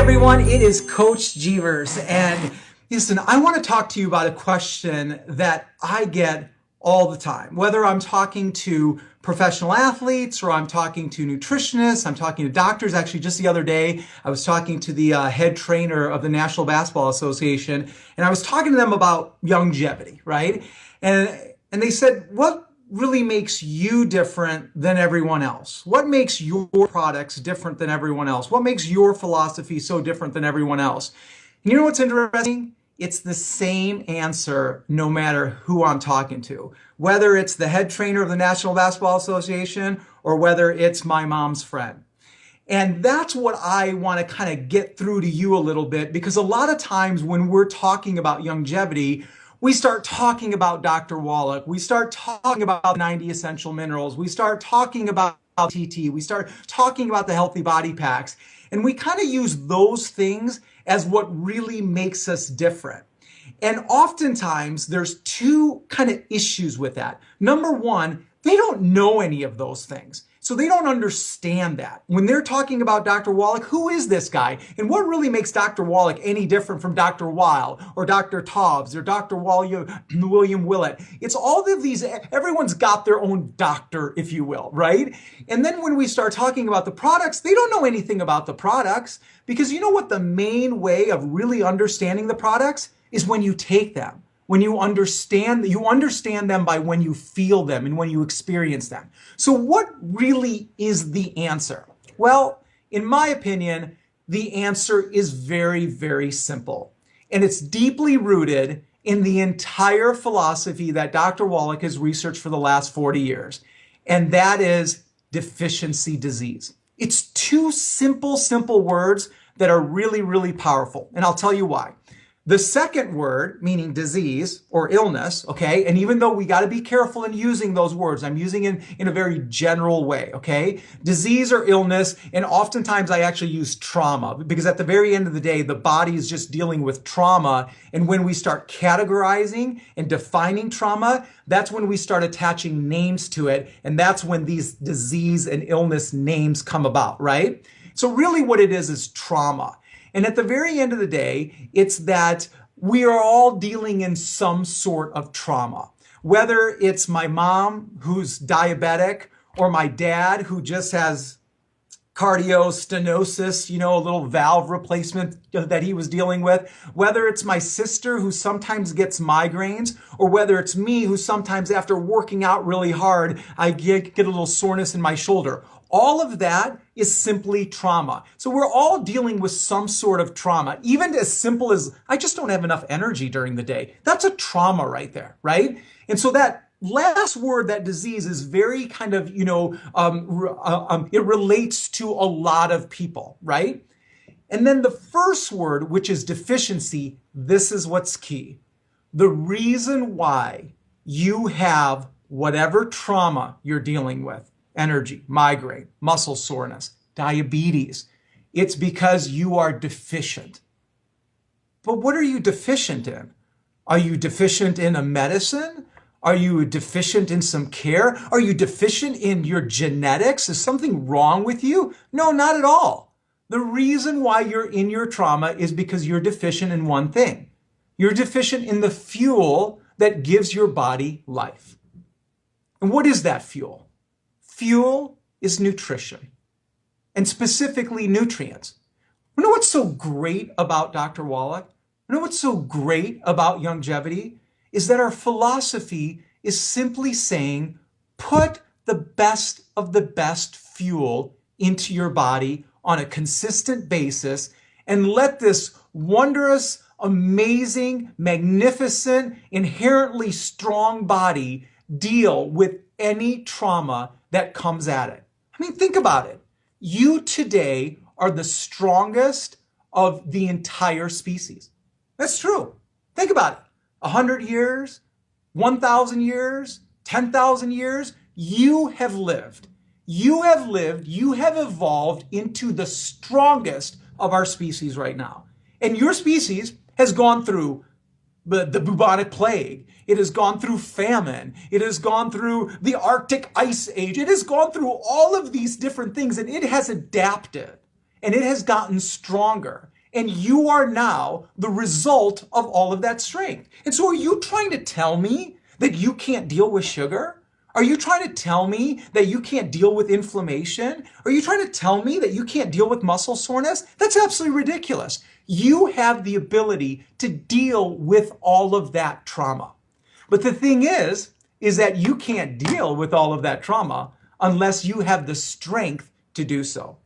everyone, it is Coach Jeevers, and listen, I want to talk to you about a question that I get all the time. Whether I'm talking to professional athletes or I'm talking to nutritionists, I'm talking to doctors. Actually, just the other day, I was talking to the head trainer of the National Basketball Association, and I was talking to them about Youngevity, right? And they said, what really makes you different than everyone else? What makes your products different than everyone else? What makes your philosophy so different than everyone else? And you know what's interesting? It's the same answer no matter who I'm talking to. Whether it's the head trainer of the National Basketball Association or whether it's my mom's friend. And that's what I want to kind of get through to you a little bit, because a lot of times when we're talking about Youngevity, we start talking about Dr. Wallach. We start talking about 90 essential minerals. We start talking about TT. We start talking about the healthy body packs. And we kind of use those things as what really makes us different. And oftentimes there's two kind of issues with that. Number one, they don't know any of those things. So they don't understand that. When they're talking about Dr. Wallach, who is this guy? And what really makes Dr. Wallach any different from Dr. Weil or Dr. Taubes or Dr. William Willett? It's all of these, everyone's got their own doctor, if you will, right? And then when we start talking about the products, they don't know anything about the products, because you know what the main way of really understanding the products is when you take them. When you understand them by when you feel them and when you experience them. So what really is the answer? Well, in my opinion, the answer is very, very simple. And it's deeply rooted in the entire philosophy that Dr. Wallach has researched for the last 40 years. And that is deficiency disease. It's two simple words that are really, really powerful. And I'll tell you why. The second word, meaning disease or illness, okay? And even though we got to be careful in using those words, I'm using it in a very general way, okay? Disease or illness, and oftentimes I actually use trauma, because at the very end of the day, the body is just dealing with trauma. And when we start categorizing and defining trauma, that's when we start attaching names to it. And that's when these disease and illness names come about, right? So really what it is trauma. And at the very end of the day, it's that we are all dealing in some sort of trauma. Whether it's my mom who's diabetic or my dad who just has cardiostenosis, a little valve replacement that he was dealing with. Whether it's my sister who sometimes gets migraines, or whether it's me who sometimes after working out really hard, I get a little soreness in my shoulder. All of that is simply trauma. So we're all dealing with some sort of trauma, even as simple as, I just don't have enough energy during the day. That's a trauma right there, right? And so that last word, that disease, is very kind of, it relates to a lot of people, right? And then the first word, which is deficiency, this is what's key. The reason why you have whatever trauma you're dealing with, energy, migraine, muscle soreness, diabetes, it's because you are deficient. But what are you deficient in? Are you deficient in a medicine? Are you deficient in some care? Are you deficient in your genetics? Is something wrong with you? No, not at all. The reason why you're in your trauma is because you're deficient in one thing. You're deficient in the fuel that gives your body life. And what is that fuel? Fuel is nutrition, and specifically nutrients. You know what's so great about Dr. Wallach? You know what's so great about Youngevity? Is that our philosophy is simply saying, put the best of the best fuel into your body on a consistent basis, and let this wondrous, amazing, magnificent, inherently strong body deal with any trauma that comes at it. I mean, think about it. You today are the strongest of the entire species. That's true. Think about it. 100 years, 1,000 years, 10,000 years, you have lived. You have lived, you have evolved into the strongest of our species right now. And your species has gone through the bubonic plague. It has gone through famine. It has gone through the Arctic ice age. It has gone through all of these different things, and it has adapted, and it has gotten stronger. And you are now the result of all of that strength. And so are you trying to tell me that you can't deal with sugar? Are you trying to tell me that you can't deal with inflammation? Are you trying to tell me that you can't deal with muscle soreness? That's absolutely ridiculous. You have the ability to deal with all of that trauma. But the thing is that you can't deal with all of that trauma unless you have the strength to do so.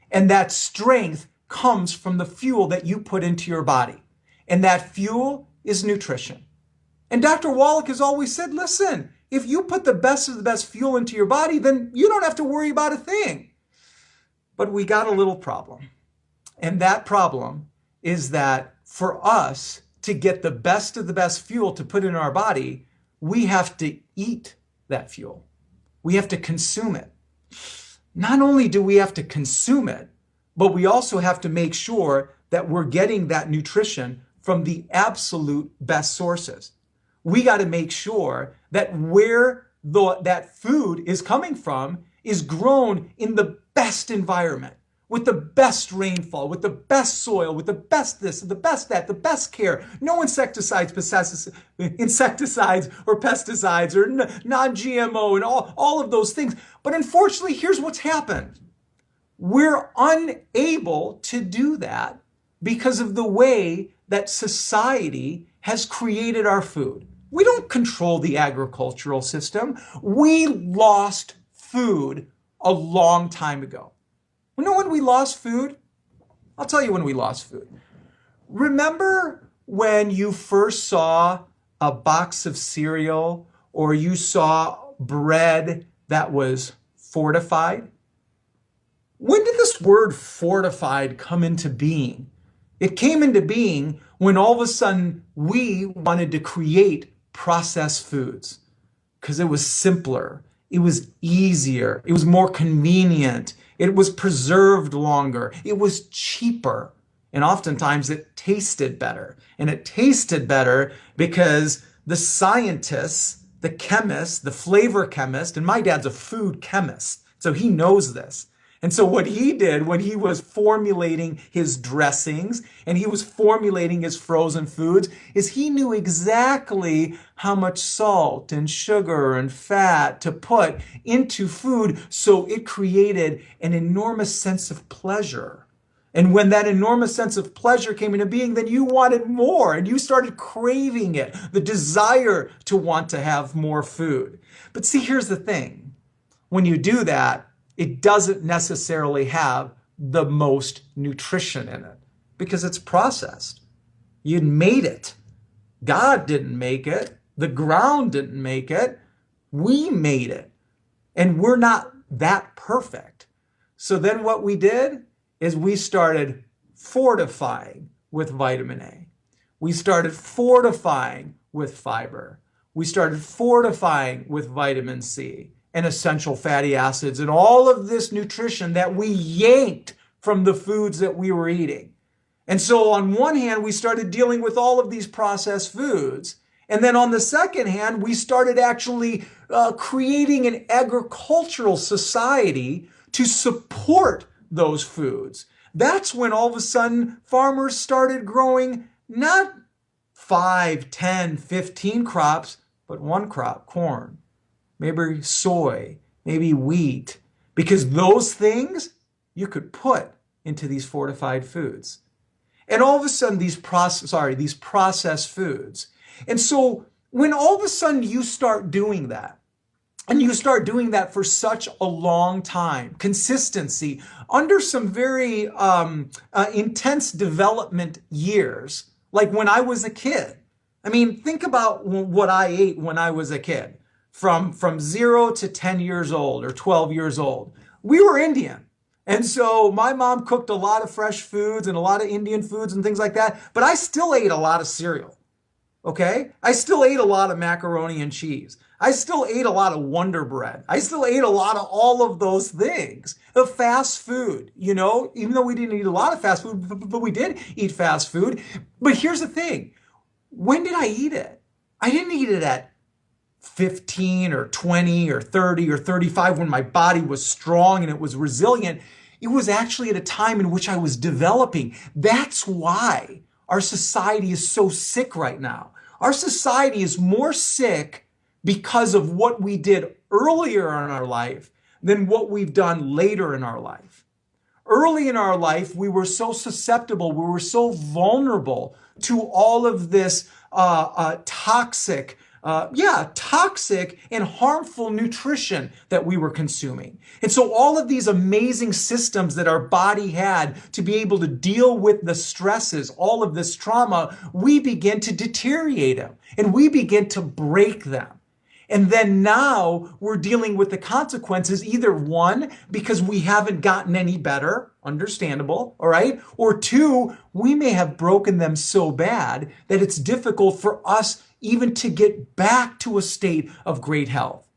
And that strength comes from the fuel that you put into your body. And that fuel is nutrition. And Dr. Wallach has always said, listen, if you put the best of the best fuel into your body, then you don't have to worry about a thing. But we got a little problem. And that problem is that for us to get the best of the best fuel to put in our body, we have to eat that fuel. We have to consume it. Not only do we have to consume it, but we also have to make sure that we're getting that nutrition from the absolute best sources. We got to make sure that where that food is coming from is grown in the best environment, with the best rainfall, with the best soil, with the best this, the best that, the best care. No insecticides or pesticides or non-GMO and all of those things. But unfortunately, here's what's happened. We're unable to do that because of the way that society has created our food. We don't control the agricultural system. We lost food a long time ago. You know when we lost food? I'll tell you when we lost food. Remember when you first saw a box of cereal or you saw bread that was fortified? When did this word fortified come into being? It came into being when all of a sudden we wanted to create processed foods because it was simpler, it was easier, it was more convenient, it was preserved longer, it was cheaper, and oftentimes it tasted better. And it tasted better because the scientists, the chemists, the flavor chemist, and my dad's a food chemist, so he knows this. And so what he did when he was formulating his dressings and he was formulating his frozen foods is he knew exactly how much salt and sugar and fat to put into food so it created an enormous sense of pleasure. And when that enormous sense of pleasure came into being, then you wanted more and you started craving it, the desire to want to have more food. But see, here's the thing. When you do that, it doesn't necessarily have the most nutrition in it because it's processed. You made it. God didn't make it. The ground didn't make it. We made it. And we're not that perfect. So then what we did is we started fortifying with vitamin A. We started fortifying with fiber. We started fortifying with vitamin C and essential fatty acids and all of this nutrition that we yanked from the foods that we were eating. And so on one hand, we started dealing with all of these processed foods. And then on the second hand, we started actually creating an agricultural society to support those foods. That's when all of a sudden farmers started growing not 5, 10, 15 crops, but one crop, corn. Maybe soy, maybe wheat, because those things you could put into these fortified foods. And all of a sudden these processed foods. And so when all of a sudden you start doing that, and you start doing that for such a long time, consistency, under some very intense development years, like when I was a kid. I mean, think about what I ate when I was a kid. From 0 to 10 years old or 12 years old. We were Indian. And so my mom cooked a lot of fresh foods and a lot of Indian foods and things like that. But I still ate a lot of cereal. Okay? I still ate a lot of macaroni and cheese. I still ate a lot of Wonder Bread. I still ate a lot of all of those things. The fast food, you know, even though we didn't eat a lot of fast food, but we did eat fast food. But here's the thing. When did I eat it? I didn't eat it at 15 or 20 or 30 or 35 when my body was strong and it was resilient. It was actually at a time in which I was developing. That's why our society is so sick right now. Our society is more sick because of what we did earlier in our life than what we've done later in our life. Early in our life, we were so susceptible, we were so vulnerable to all of this toxic and harmful nutrition that we were consuming. And so all of these amazing systems that our body had to be able to deal with the stresses, all of this trauma, we begin to deteriorate them and we begin to break them. And then now we're dealing with the consequences, either one, because we haven't gotten any better, understandable, all right? Or two, we may have broken them so bad that it's difficult for us even to get back to a state of great health.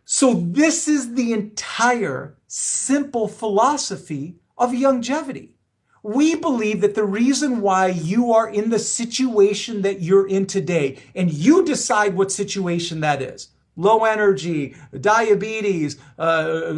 So this is the entire simple philosophy of Youngevity. We believe that the reason why you are in the situation that you're in today, and you decide what situation that is, low energy, diabetes,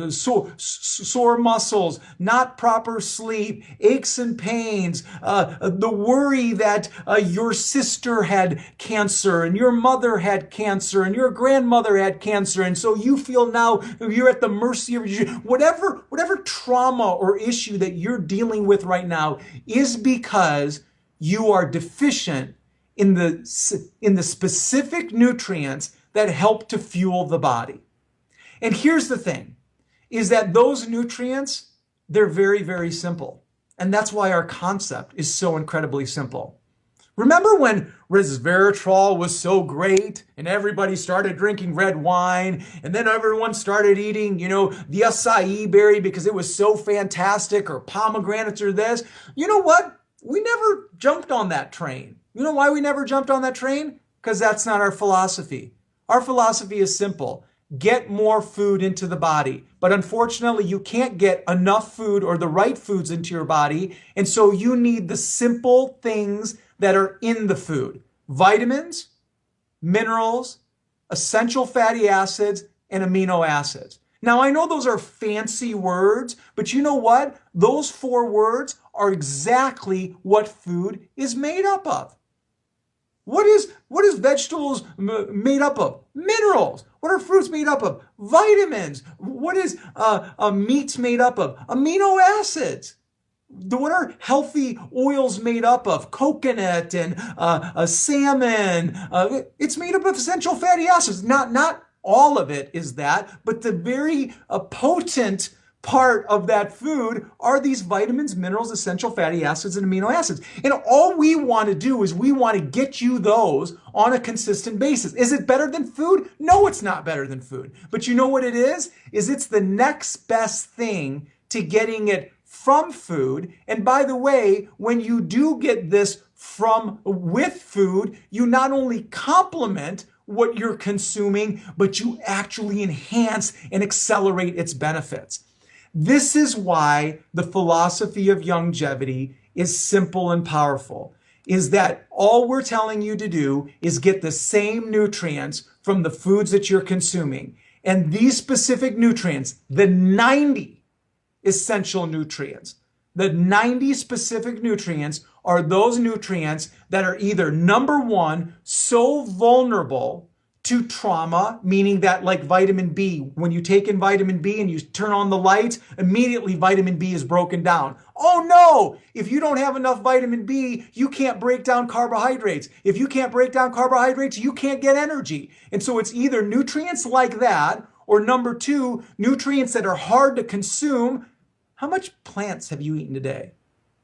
sore muscles, not proper sleep, aches and pains, the worry that your sister had cancer and your mother had cancer and your grandmother had cancer, and so you feel now you're at the mercy of whatever trauma or issue that you're dealing with right now is because you are deficient in the specific nutrients that help to fuel the body. And here's the thing, is that those nutrients, they're very, very simple. And that's why our concept is so incredibly simple. Remember when resveratrol was so great and everybody started drinking red wine and then everyone started eating, the acai berry because it was so fantastic, or pomegranates or this? You know what? We never jumped on that train. You know why we never jumped on that train? Because that's not our philosophy. Our philosophy is simple. Get more food into the body. But unfortunately, you can't get enough food or the right foods into your body. And so you need the simple things that are in the food. Vitamins, minerals, essential fatty acids, and amino acids. Now, I know those are fancy words, but you know what? Those 4 words are exactly what food is made up of. What is vegetables made up of? Minerals. What are fruits made up of? Vitamins. What is meats made up of? Amino acids. What are healthy oils made up of? Coconut and salmon. It's made up of essential fatty acids. Not all of it is that, but the very potent part of that food are these vitamins, minerals, essential fatty acids, and amino acids. And all we want to do is we want to get you those on a consistent basis. Is it better than food? No, it's not better than food. But you know what it is? It's the next best thing to getting it from food. And by the way, when you do get this with food, you not only complement what you're consuming, but you actually enhance and accelerate its benefits. This is why the philosophy of Youngevity is simple and powerful, is that all we're telling you to do is get the same nutrients from the foods that you're consuming. And these specific nutrients, the 90 essential nutrients, the 90 specific nutrients are those nutrients that are either, number one, so vulnerable to trauma, meaning that like vitamin B, when you take in vitamin B and you turn on the lights, immediately vitamin B is broken down. Oh no, if you don't have enough vitamin B, you can't break down carbohydrates. If you can't break down carbohydrates, you can't get energy. And so it's either nutrients like that, or number two, nutrients that are hard to consume. How much plants have you eaten today?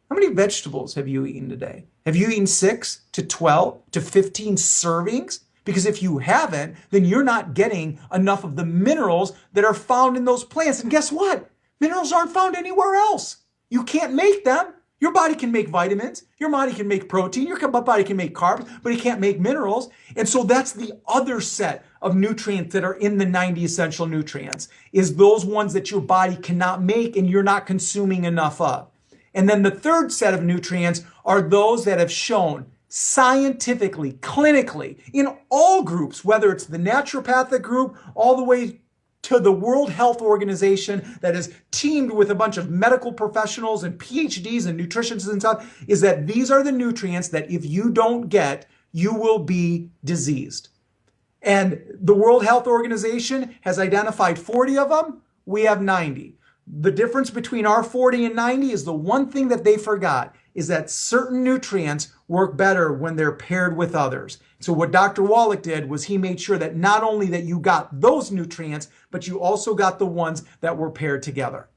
How many vegetables have you eaten today? Have you eaten 6 to 12 to 15 servings? Because if you haven't, then you're not getting enough of the minerals that are found in those plants. And guess what? Minerals aren't found anywhere else. You can't make them. Your body can make vitamins. Your body can make protein. Your body can make carbs, but it can't make minerals. And so that's the other set of nutrients that are in the 90 essential nutrients, is those ones that your body cannot make and you're not consuming enough of. And then the third set of nutrients are those that have shown scientifically, clinically, in all groups, whether it's the naturopathic group all the way to the World Health Organization that is teamed with a bunch of medical professionals and PhDs and nutritionists and stuff, is that these are the nutrients that if you don't get, you will be diseased. And the World Health Organization has identified 40 of them. We have 90. The difference between our 40 and 90 is the one thing that they forgot is that certain nutrients work better when they're paired with others. So what Dr. Wallach did was he made sure that not only that you got those nutrients, but you also got the ones that were paired together.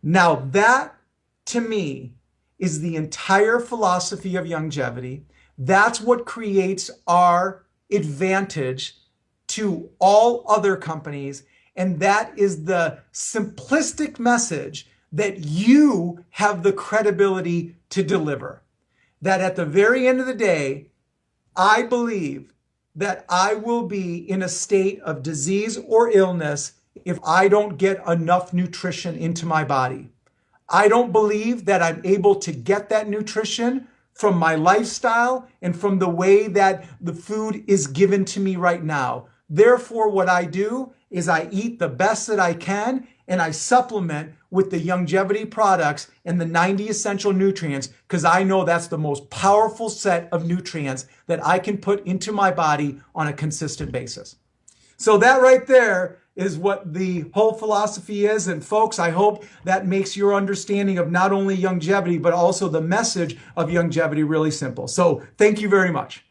Now that, to me, is the entire philosophy of Youngevity. That's what creates our advantage to all other companies. And that is the simplistic message that you have the credibility to deliver. That at the very end of the day, I believe that I will be in a state of disease or illness if I don't get enough nutrition into my body. I don't believe that I'm able to get that nutrition from my lifestyle and from the way that the food is given to me right now. Therefore, what I do is I eat the best that I can and I supplement with the Youngevity products and the 90 essential nutrients because I know that's the most powerful set of nutrients that I can put into my body on a consistent basis. So that right there is what the whole philosophy is. And folks, I hope that makes your understanding of not only Youngevity, but also the message of Youngevity really simple. So thank you very much.